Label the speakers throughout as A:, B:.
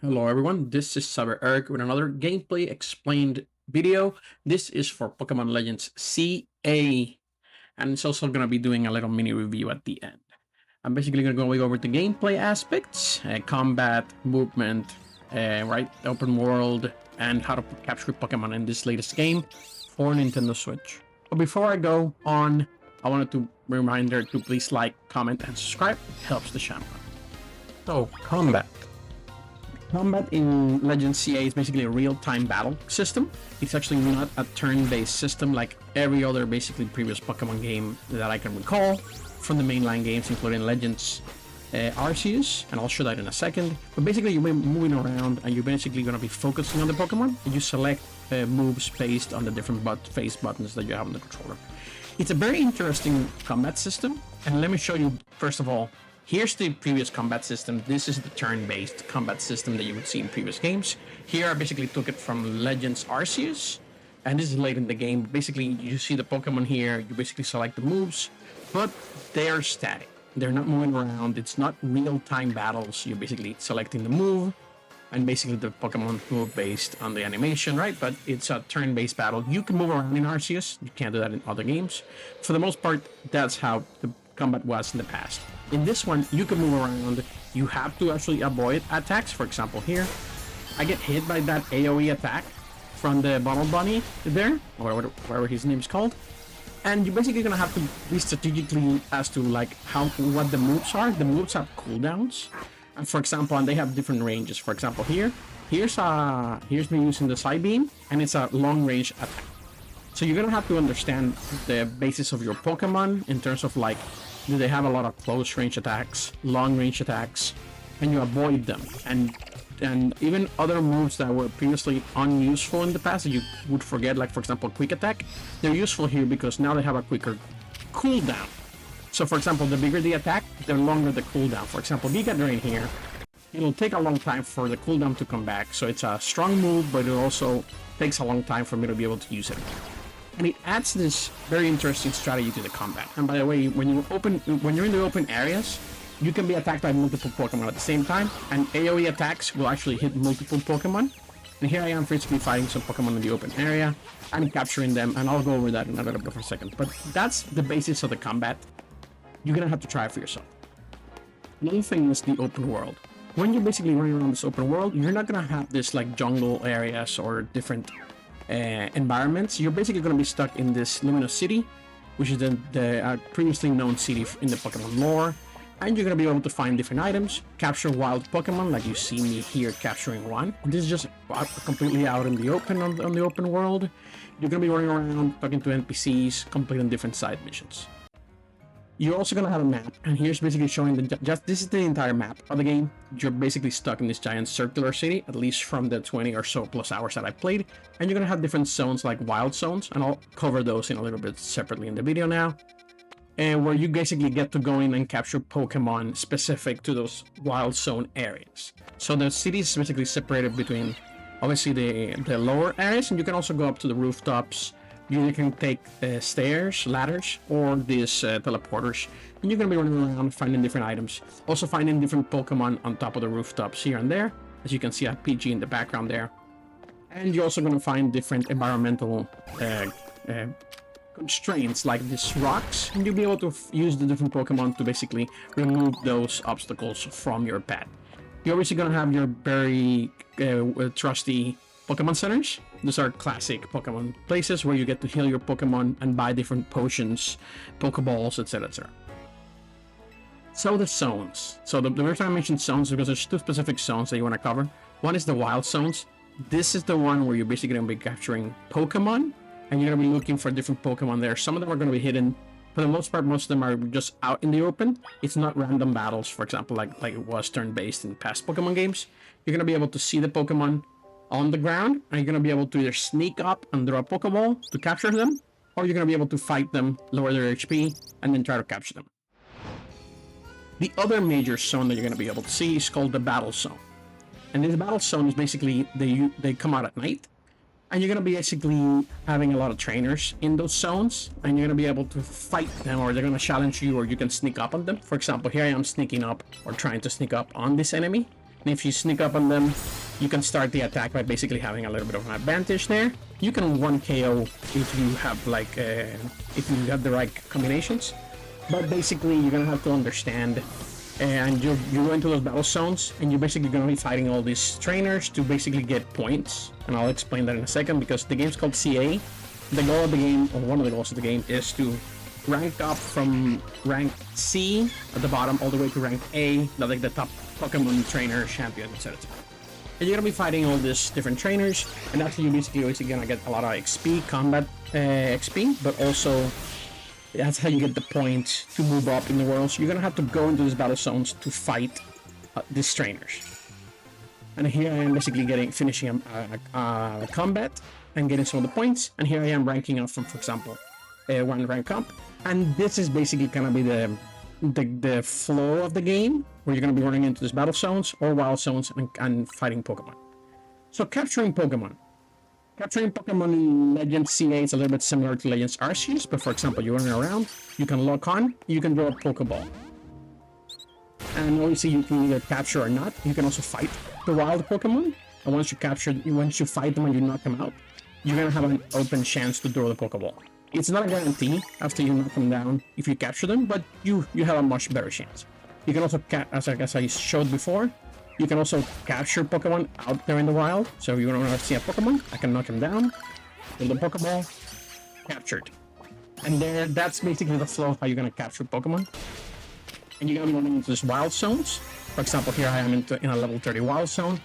A: Hello everyone, this is CyberEric with another gameplay explained video. This is for Pokemon Legends CA, and it's also going to be doing a little mini review at the end. I'm basically going to go over the gameplay aspects, combat, movement, right, open world, and how to capture Pokemon in this latest game for Nintendo Switch. But before I go on, I wanted to reminder to please like, comment, and subscribe. It helps the channel. So, combat. Combat in Legends CA is basically a real-time battle system. It's actually not a turn-based system like every other basically previous Pokemon game that I can recall from the mainline games, including Legends Arceus, and I'll show that in a second. But basically, you're moving around and you're basically going to be focusing on the Pokemon. You select moves based on the different face buttons that you have on the controller. It's a very interesting combat system, and let me show you, first of all, here's the previous combat system. This is the turn-based combat system that you would see in previous games. Here I basically took it from Legends Arceus, and this is late in the game. Basically, you see the Pokemon here, you basically select the moves, but they're static. They're not moving around. It's not real-time battles. You're basically selecting the move, and basically the Pokemon move based on the animation, right? But it's a turn-based battle. You can move around in Arceus. You can't do that in other games. For the most part, that's how the combat was in the past. In this one, you can move around. You have to actually avoid attacks. For example, here, I get hit by that AoE attack from the Bottle Bunny there, or whatever his name is called. And you're basically gonna have to be strategically as to like what the moves are. The moves have cooldowns, and for example, and they have different ranges. For example, here's me using the Psybeam, and it's a long range attack. So you're gonna have to understand the basis of your Pokemon in terms of like, do they have a lot of close range attacks, long range attacks, and you avoid them. And even other moves that were previously unuseful in the past that you would forget, like for example Quick Attack, they're useful here because now they have a quicker cooldown. So for example, the bigger the attack, the longer the cooldown. For example, Giga Drain here, it'll take a long time for the cooldown to come back. So it's a strong move, but it also takes a long time for me to be able to use it. And it adds this very interesting strategy to the combat. And by the way, when you're in the open areas, you can be attacked by multiple Pokemon at the same time, and AoE attacks will actually hit multiple Pokemon. And here I am physically fighting some Pokemon in the open area and capturing them, and I'll go over that in a little bit for a second. But that's the basis of the combat. You're gonna have to try it for yourself. Another thing is the open world. When you're basically running around this open world, you're not gonna have this like jungle areas or different environments. You're basically going to be stuck in this Luminous City, which is the previously known city in the Pokemon lore, and you're going to be able to find different items, capture wild Pokemon, like you see me here capturing one. This is just completely out in the open on the open world. You're going to be running around, talking to NPCs, completing different side missions. You're also going to have a map, and here's basically showing this is the entire map of the game. You're basically stuck in this giant circular city, at least from the 20 or so plus hours that I played. And you're going to have different zones like wild zones, and I'll cover those in a little bit separately in the video now. And where you basically get to go in and capture Pokemon specific to those wild zone areas. So the city is basically separated between obviously the lower areas, and you can also go up to the rooftops. You can take stairs, ladders, or these teleporters, and you're going to be running around finding different items. Also finding different Pokemon on top of the rooftops here and there. As you can see, I have PG in the background there. And you're also going to find different environmental constraints like these rocks, and you'll be able to use the different Pokemon to basically remove those obstacles from your path. You're obviously going to have your very trusty Pokemon centers. These are classic Pokemon places where you get to heal your Pokemon and buy different potions, Pokeballs, etc. etc. So the zones. So the reason I mentioned zones is because there's two specific zones that you want to cover. One is the wild zones. This is the one where you're basically going to be capturing Pokemon, and you're going to be looking for different Pokemon there. Some of them are going to be hidden. For the most part, most of them are just out in the open. It's not random battles, for example, like it was turn-based in past Pokemon games. You're going to be able to see the Pokemon on the ground, and you're going to be able to either sneak up and throw a Pokeball to capture them, or you're going to be able to fight them, lower their HP, and then try to capture them. The other major zone that you're going to be able to see is called the Battle Zone. And this Battle Zone is basically, they come out at night, and you're going to be basically having a lot of trainers in those zones, and you're going to be able to fight them, or they're going to challenge you, or you can sneak up on them. For example, here I am sneaking up, or trying to sneak up on this enemy. And if you sneak up on them, you can start the attack by basically having a little bit of an advantage there. You can 1 KO if you have like if you have the right combinations. But basically, you're gonna have to understand, and you go into those battle zones, and you're basically gonna be fighting all these trainers to basically get points. And I'll explain that in a second, because the game's called CA. The goal of the game, or one of the goals of the game, is to rank up from rank C at the bottom all the way to rank A, like the top Pokemon trainer, champion, etc. And you're gonna be fighting all these different trainers, and that's how you're basically gonna get a lot of XP, combat XP, but also that's how you get the points to move up in the world. So you're gonna have to go into these battle zones to fight these trainers. And here I am basically finishing a combat and getting some of the points. And here I am ranking up from, for example, one rank up. And this is basically gonna be the flow of the game, where you're gonna be running into these battle zones or wild zones and fighting Pokemon. So capturing Pokemon. Capturing Pokemon in Legends CA is a little bit similar to Legends Arceus, but for example, you're running around, you can lock on, you can draw a Pokeball. And obviously you can either capture or not. You can also fight the wild Pokemon, and once you fight them and you knock them out, you're gonna have an open chance to draw the Pokeball. It's not a guarantee after you knock them down if you capture them, but you have a much better chance. You can also, as I showed before, you can also capture Pokemon out there in the wild. So if you want to see a Pokemon, I can knock him down, build a Pokeball, captured. And that's basically the flow of how you're going to capture Pokemon. And you're going to be running into these wild zones. For example, here I am in a level 30 wild zone.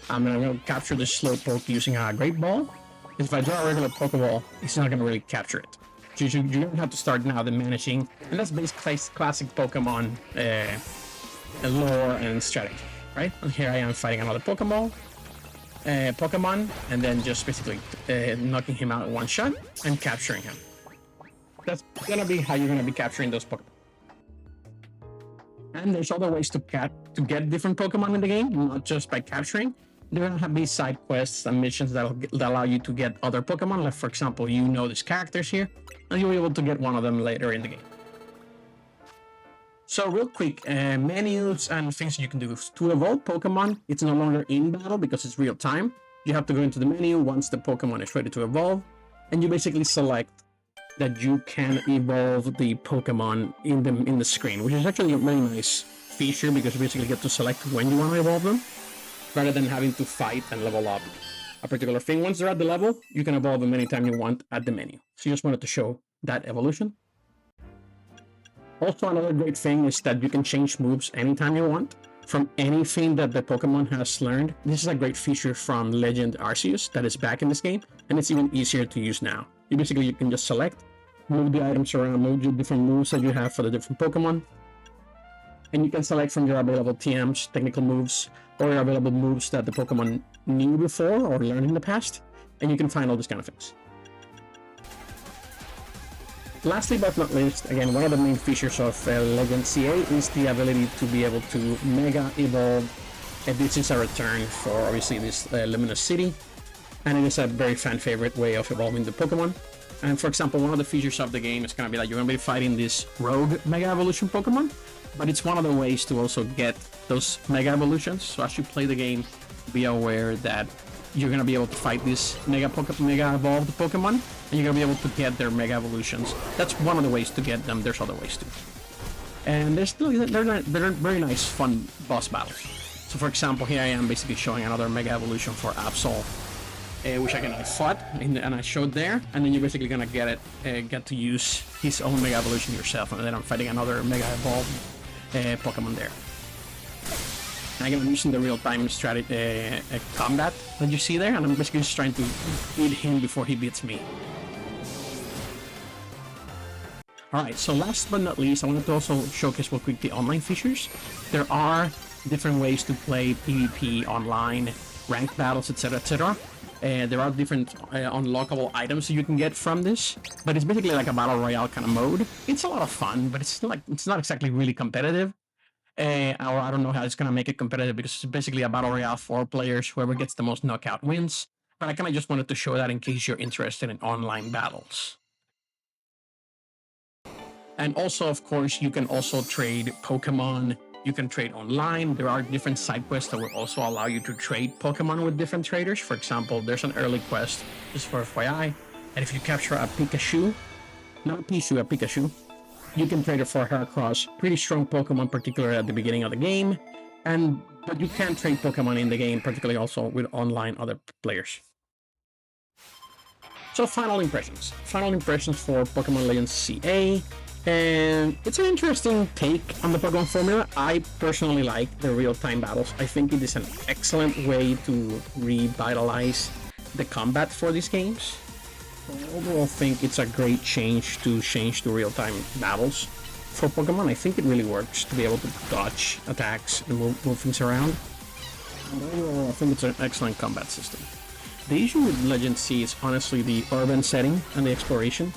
A: I'm going to capture the Slowpoke using a Great Ball. If I draw a regular Pokeball, it's not going to really capture it. So you're going to have to start now the managing. And that's basically classic Pokemon lore and strategy. Right? And here I am fighting another Pokemon, and then just basically knocking him out in one shot and capturing him. That's gonna be how you're gonna be capturing those Pokemon. And there's other ways to get different Pokemon in the game, not just by capturing. There are gonna have these side quests and missions that allow you to get other Pokemon. Like for example, you know these characters here, and you'll be able to get one of them later in the game. So real quick, menus and things you can do. To evolve Pokemon, it's no longer in battle because it's real time. You have to go into the menu once the Pokemon is ready to evolve, and you basically select that you can evolve the Pokemon in the screen, which is actually a very nice feature because you basically get to select when you want to evolve them, rather than having to fight and level up a particular thing. Once they're at the level, you can evolve them anytime you want at the menu. So you just wanted to show that evolution. Also, another great thing is that you can change moves anytime you want from anything that the Pokemon has learned. This is a great feature from Legend Arceus that is back in this game, and it's even easier to use now. You can just select, move the items around, move the different moves that you have for the different Pokemon, and you can select from your available TMs, technical moves, or your available moves that the Pokemon knew before or learned in the past, and you can find all these kind of things. Lastly but not least, again, one of the main features of Legend CA is the ability to be able to Mega Evolve. And this is a return for, obviously, this Luminous City. And it is a very fan-favorite way of evolving the Pokemon. And for example, one of the features of the game is going to be that you're going to be fighting this Rogue Mega Evolution Pokemon. But it's one of the ways to also get those Mega Evolutions. So as you play the game, be aware that you're going to be able to fight these Mega Evolved Pokemon, and you're going to be able to get their Mega Evolutions. That's one of the ways to get them. There's other ways too. And they're very nice, fun boss battles. So for example, here I am basically showing another Mega Evolution for Absol, which I fought, and I showed there, and then you're basically going to get to use his own Mega Evolution yourself, and then I'm fighting another Mega Evolved Pokemon there. And I'm using the real-time strategy combat that you see there, and I'm basically just trying to beat him before he beats me. Alright, so last but not least, I wanted to also showcase real quick the online features. There are different ways to play PvP online, ranked battles, etc, etc. There are different unlockable items that you can get from this, but it's basically like a battle royale kind of mode. It's a lot of fun, but it's not exactly really competitive. Or I don't know how it's going to make it competitive because it's basically a battle royale for players. Whoever gets the most knockout wins. But I kind of just wanted to show that in case you're interested in online battles. And also, of course, you can also trade Pokemon You can trade online. There are different side quests that will also allow you to trade Pokemon with different traders. For example, there's an early quest, just for FYI, and if you capture a Pikachu, not a Pichu, a Pikachu, you can trade it for Heracross. Pretty strong Pokemon, particularly at the beginning of the game, but you can trade Pokemon in the game, particularly also with online other players. So final impressions for Pokemon Legends CA. And it's an interesting take on the Pokemon formula. I personally like the real-time battles. I think it is an excellent way to revitalize the combat for these games. I overall think it's a great change to real-time battles for Pokemon. I think it really works to be able to dodge attacks and move things around. And overall, I think it's an excellent combat system. The issue with Legend C is honestly the urban setting and the exploration.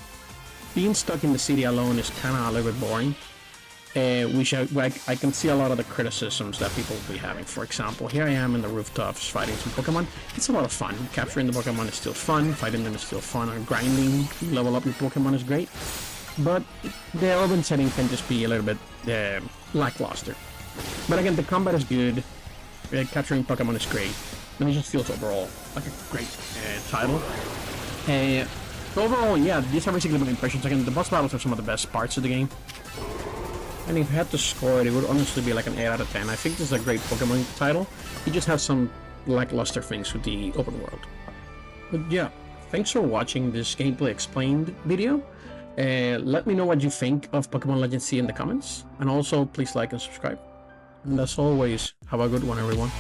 A: Being stuck in the city alone is kind of a little bit boring, which I can see a lot of the criticisms that people will be having. For example, here I am in the rooftops fighting some Pokemon. It's a lot of fun. Capturing the Pokemon is still fun, fighting them is still fun, and grinding, level up your Pokemon is great. But the urban setting can just be a little bit lackluster. But again, the combat is good, capturing Pokemon is great, and it just feels overall like a great title. Overall, yeah, these are basically my impressions. Again, the boss battles are some of the best parts of the game. And if I had to score it, it would honestly be like an 8 out of 10. I think this is a great Pokemon title. You just have some lackluster things with the open world. But yeah, thanks for watching this gameplay explained video. Let me know what you think of Pokemon Legends C in the comments. And also, please like and subscribe. And as always, have a good one, everyone.